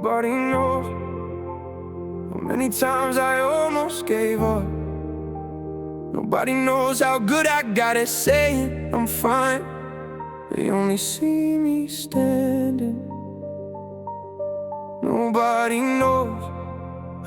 Nobody knows how many times I almost gave up. Nobody knows how good I got at saying I'm fine. They only see me standing. Nobody knows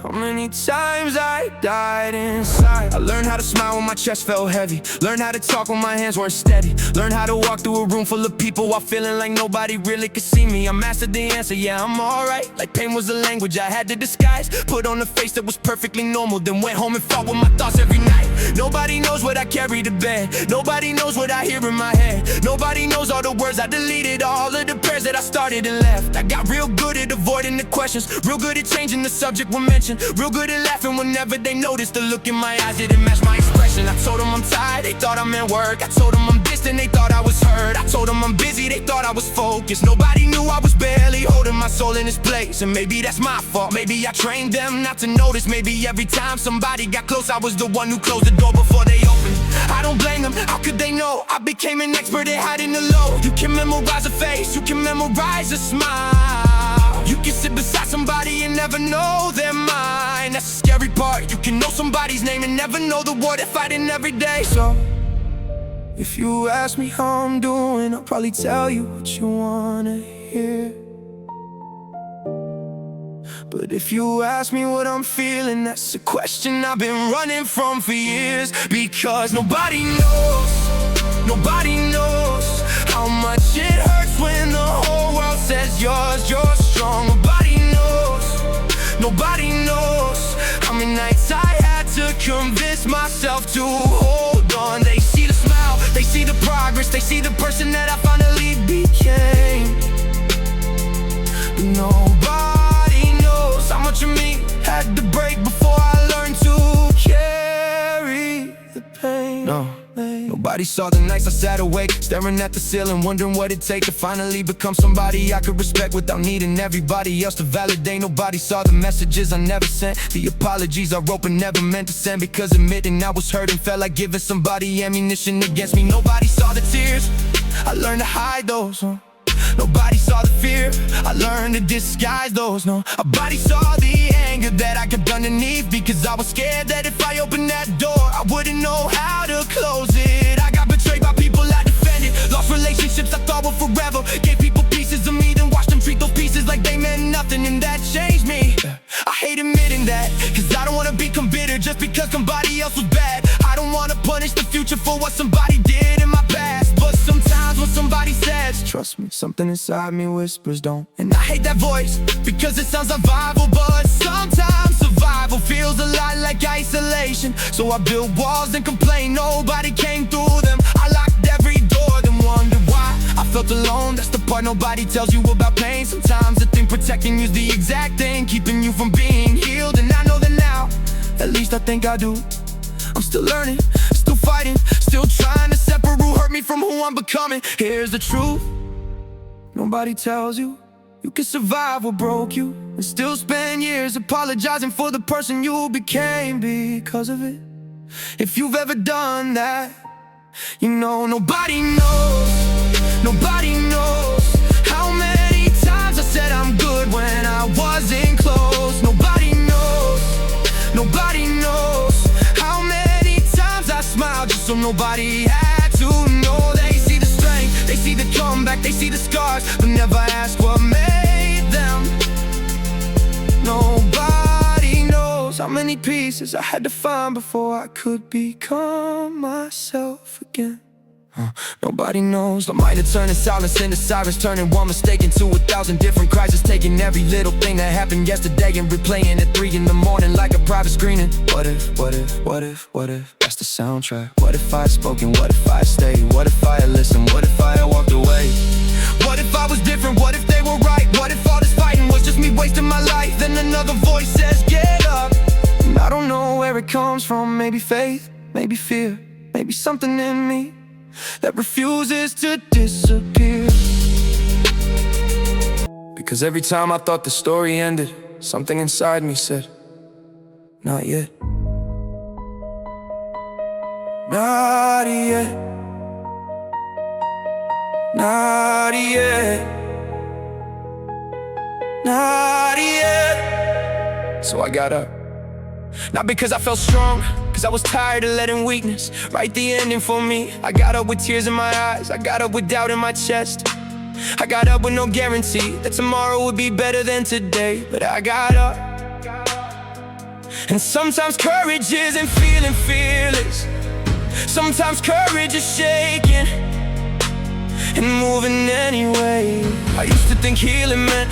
how many times I died inside. I learned how to smile when my chest felt heavy. Learned how to talk when my hands weren't steady. Learned how to walk through a room full of people while feeling like nobody really could see me. I mastered the answer, yeah, I'm alright. Like pain was the language I had to disguise. Put on a face that was perfectly normal, then went home and fought with my thoughts every night. Nobody knows what I carry to bed. Nobody knows what I hear in my head. Nobody knows all the words I deleted, all of the prayers that I started and left. I got real good at avoiding the questions, real good at changing the subject when mentioned, real good at laughing whenever they noticed the look in my eyes didn't match my expression. I told them I'm tired, they thought I'm at work. I told them I'm distant, they thought I was hurt. I told them I'm busy, they thought I was focused. Nobody knew I was barely holding my soul in its place. And maybe that's my fault, maybe I trained them not to notice. Maybe every time somebody got close, I was the one who closed the door before they opened. I don't blame them, how could they know? I became an expert at hiding the low. You can memorize a face, you can memorize a smile. You can sit beside somebody and never know their mind. That's the scary part. You can know somebody's name and never know the war they're fighting every day. So if you ask me how I'm doing, I'll probably tell you what you wanna hear. But if you ask me what I'm feeling, that's a question I've been running from for years. Because nobody knows how much it hurts when the whole world says you're strong. Nobody knows how many nights I had to convince myself to hold on. They see the smile, they see the progress, they see the person that I finally became. But nobody knows how much of me had to break before I learned to carry the pain. No. Nobody saw the nights I sat awake, staring at the ceiling, wondering what it'd take to finally become somebody I could respect without needing everybody else to validate. Nobody saw the messages I never sent, the apologies I wrote but never meant to send, because admitting I was hurting felt like giving somebody ammunition against me. Nobody saw the tears, I learned to hide those. Nobody saw the fear, I learned to disguise those. Nobody saw the anger that I kept underneath, because I was scared that if I opened that door, I wouldn't know how to close it. I got betrayed by people I defended, lost relationships I thought were forever, gave people pieces of me, then watched them treat those pieces like they meant nothing, and that changed me. I hate admitting that, cause I don't wanna become bitter just because somebody else was bad. I don't wanna punish the future for what somebody did in my past. But sometimes when somebody says, trust me, something inside me whispers don't. And I hate that voice, because it sounds survival. But sometimes survival feels a lot like isolation. So I built walls and complained nobody came through them. I locked every door, then wondered why I felt alone. That's the part nobody tells you about pain. Sometimes the thing protecting you's the exact thing keeping you from being healed. And I know that now, at least I think I do. I'm still learning, still fighting, still trying to separate who hurt me from who I'm becoming. Here's the truth, nobody tells you you can survive what broke you and still spend years apologizing for the person you became because of it. If you've ever done that, you know nobody knows how many times I said I'm good when I wasn't close. Nobody knows how many times I smiled just so nobody had to know. They see the strength, they see the comeback, they see the scars, but never ask what made them. Nobody knows how many pieces I had to find before I could become myself again. Nobody knows the might have turned silence into sirens, turning one mistake into 1,000 different crises, taking every little thing that happened yesterday and replaying at 3 in the morning like a private screening. What if that's the soundtrack? What if I had spoken? What if I had stayed? What if I had listened? What if I had walked away? What if I was different? What if they were right? What if all this fighting was just me wasting my life? Then another voice says get up, and I don't know where it comes from. Maybe faith, maybe fear, maybe something in me that refuses to disappear. Because every time I thought the story ended, something inside me said, not yet. Not yet. Not yet. not yet. So I got up, not because I felt strong, cause I was tired of letting weakness write the ending for me. I got up with tears in my eyes, I got up with doubt in my chest. I got up with no guarantee that tomorrow would be better than today, but I got up. And sometimes courage isn't feeling fearless. Sometimes courage is shaking and moving anyway. I used to think healing meant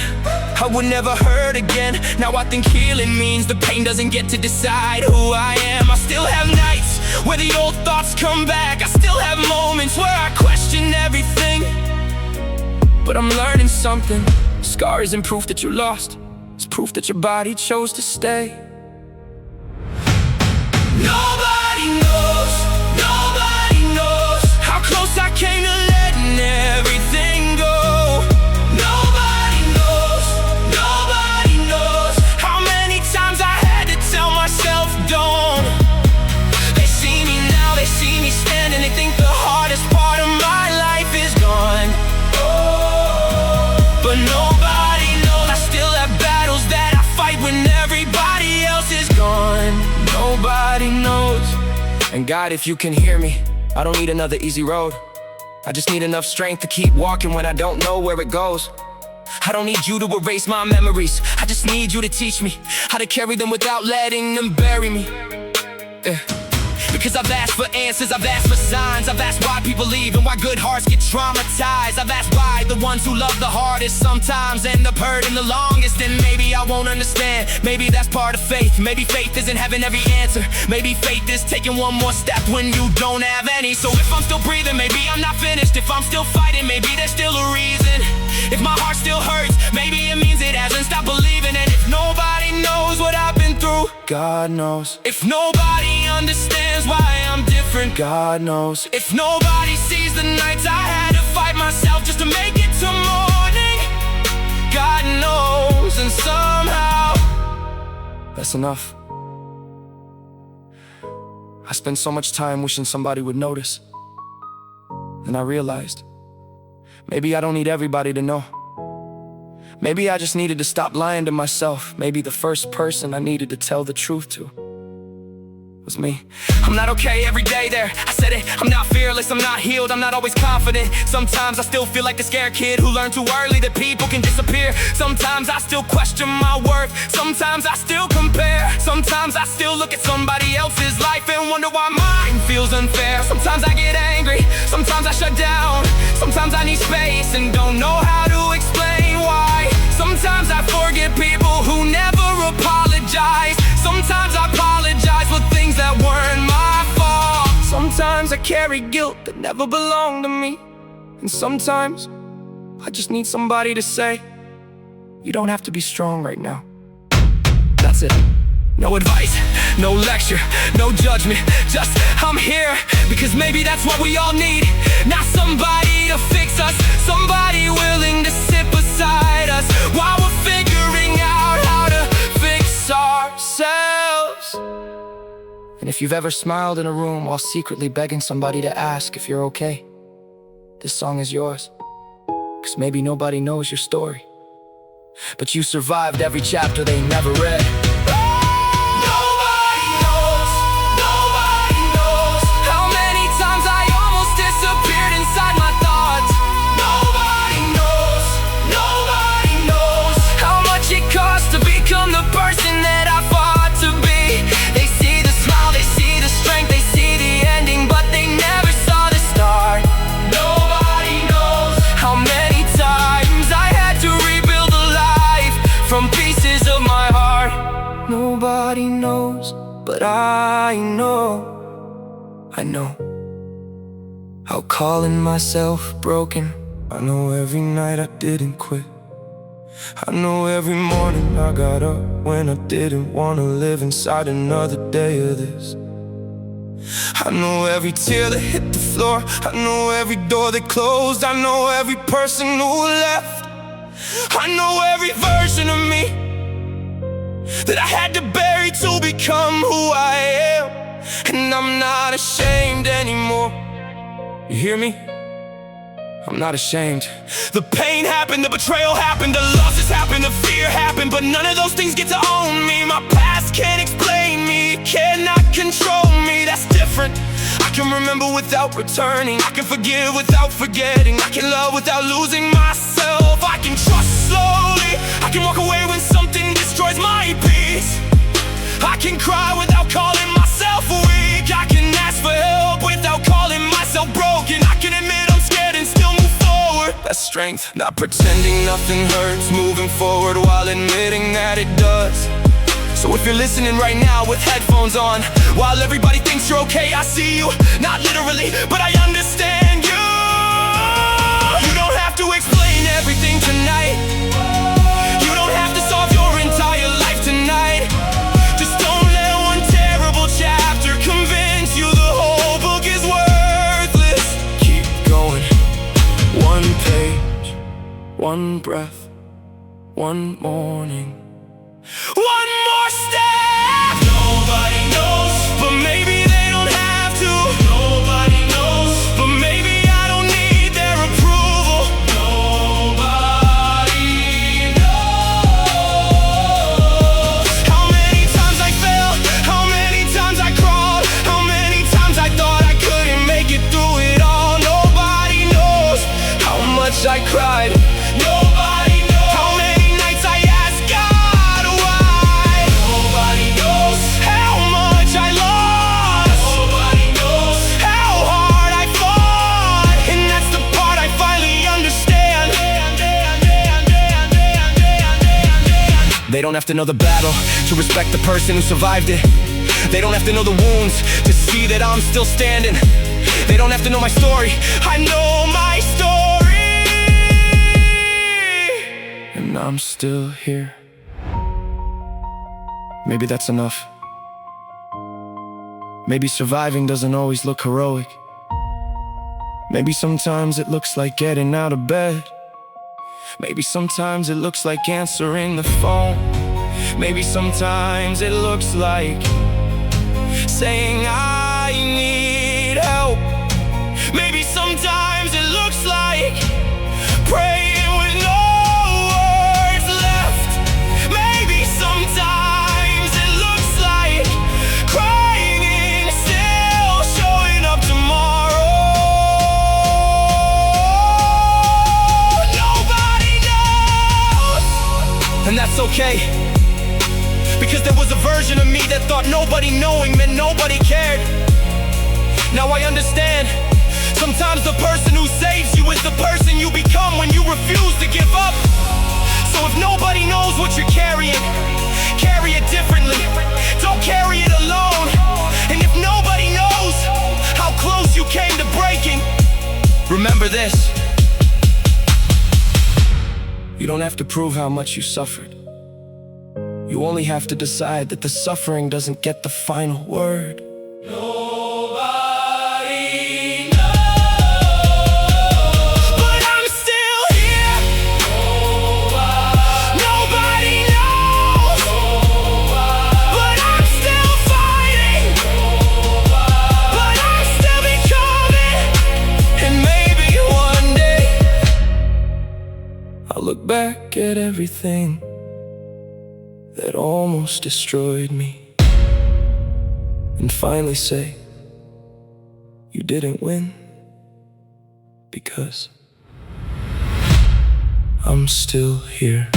I would never hurt again. Now I think healing means the pain doesn't get to decide who I am. I still have nights where the old thoughts come back. I still have moments where I question everything. But I'm learning something. Scar isn't proof that you're lost, it's proof that your body chose to stay. Nobody knows, nobody knows how close I came to letting everything go. Nobody knows, nobody knows how many times I had to tell myself don't. They see me now, they see me standing, they think the hardest part of my life is gone. But nobody knows I still have battles that I fight when everybody else is gone. Nobody knows. And God, if you can hear me, I don't need another easy road. I just need enough strength to keep walking when I don't know where it goes. I don't need you to erase my memories, I just need you to teach me how to carry them without letting them bury me. Because I've asked for answers, I've asked for signs, I've asked why people leave and why good hearts get traumatized. I've asked why the ones who love the hardest sometimes end up hurting the longest. And maybe I won't understand, maybe that's part of faith. Maybe faith isn't having every answer, maybe faith is taking one more step when you don't have any. So if I'm still breathing, maybe I'm not finished. If I'm still fighting, maybe there's still a reason. If my heart still hurts, maybe it means it hasn't stopped believing. And if nobody knows what I've been through, God knows. If nobody understands why I'm different, God knows. If nobody sees the nights I had to fight myself just to make it to morning, God knows. And somehow that's enough. I spent so much time wishing somebody would notice. Then I realized maybe I don't need everybody to know. Maybe I just needed to stop lying to myself. Maybe the first person I needed to tell the truth to was me. I'm not okay every day there, I said it. I'm not fearless, I'm not healed, I'm not always confident. Sometimes I still feel like the scared kid who learned too early that people can disappear. Sometimes I still question my worth, sometimes I still compare. Sometimes I still look at somebody else's life and wonder why mine feels unfair. Sometimes I get angry, sometimes I shut down. Sometimes I need space and don't know how to explain why. Sometimes I forget people who never apologize. Sometimes I apologize for things that weren't my fault. Sometimes I carry guilt that never belonged to me. And sometimes I just need somebody to say, you don't have to be strong right now. That's it. No advice, no lecture, no judgment, just I'm here because maybe that's what we all need. Not somebody to fix us, somebody willing to sit beside us while we're figuring out how to fix ourselves. And if you've ever smiled in a room while secretly begging somebody to ask if you're okay, this song is yours. Cause maybe nobody knows your story, but you survived every chapter they never read. Nobody knows, but I know how calling myself broken. I know every night I didn't quit. I know every morning I got up when I didn't want to live inside another day of this. I know every tear that hit the floor, I know every door that closed, I know every person who left. I know every version of me that I had to bury to become who I am. And I'm not ashamed anymore. You hear me? I'm not ashamed. The pain happened, the betrayal happened, the losses happened, the fear happened, but none of those things get to own me. My past can't explain me, it cannot control me. That's different. I can remember without returning, I can forgive without forgetting, I can love without losing myself, I can trust slowly, I can walk away when something destroys my peace, I can cry without calling myself weak, I can ask for help without calling myself broken, I can admit I'm scared and still move forward. That's strength, not pretending nothing hurts, moving forward while admitting that it does. So if you're listening right now with headphones on, while everybody thinks you're okay, I see you, not literally, but I understand you. You don't have to explain everything tonight, you don't have to solve your entire life tonight. Just don't let one terrible chapter convince you the whole book is worthless. Keep going, one page, one breath, one morning, one more step. Nobody knows, but maybe they don't have to. Nobody knows, but maybe I don't need their approval. Nobody knows how many times I fell, how many times I crawled, how many times I thought I couldn't make it through it all. Nobody knows how much I cried. Nobody knows how many nights I asked God why. Nobody knows how much I lost. Nobody knows how hard I fought. And that's the part I finally understand. They don't have to know the battle to respect the person who survived it. They don't have to know the wounds to see that I'm still standing. They don't have to know my story, I know my story. And I'm still here. Maybe that's enough. Maybe surviving doesn't always look heroic. Maybe sometimes it looks like getting out of bed. Maybe sometimes it looks like answering the phone. Maybe sometimes it looks like saying I need help. Maybe sometimes it looks like praying with no words left. Maybe sometimes it looks like crying and still showing up tomorrow. Nobody knows, and that's okay, because there was a version of me that thought nobody knowing meant nobody cared. Now I understand. Sometimes the person who saves you is the person you become when you refuse to give up. So if nobody knows what you're carrying, carry it differently. Don't carry it alone. And if nobody knows how close you came to breaking, remember this: you don't have to prove how much you suffered. You only have to decide that the suffering doesn't get the final word. I'll look back at everything that almost destroyed me and finally say, you didn't win, because I'm still here.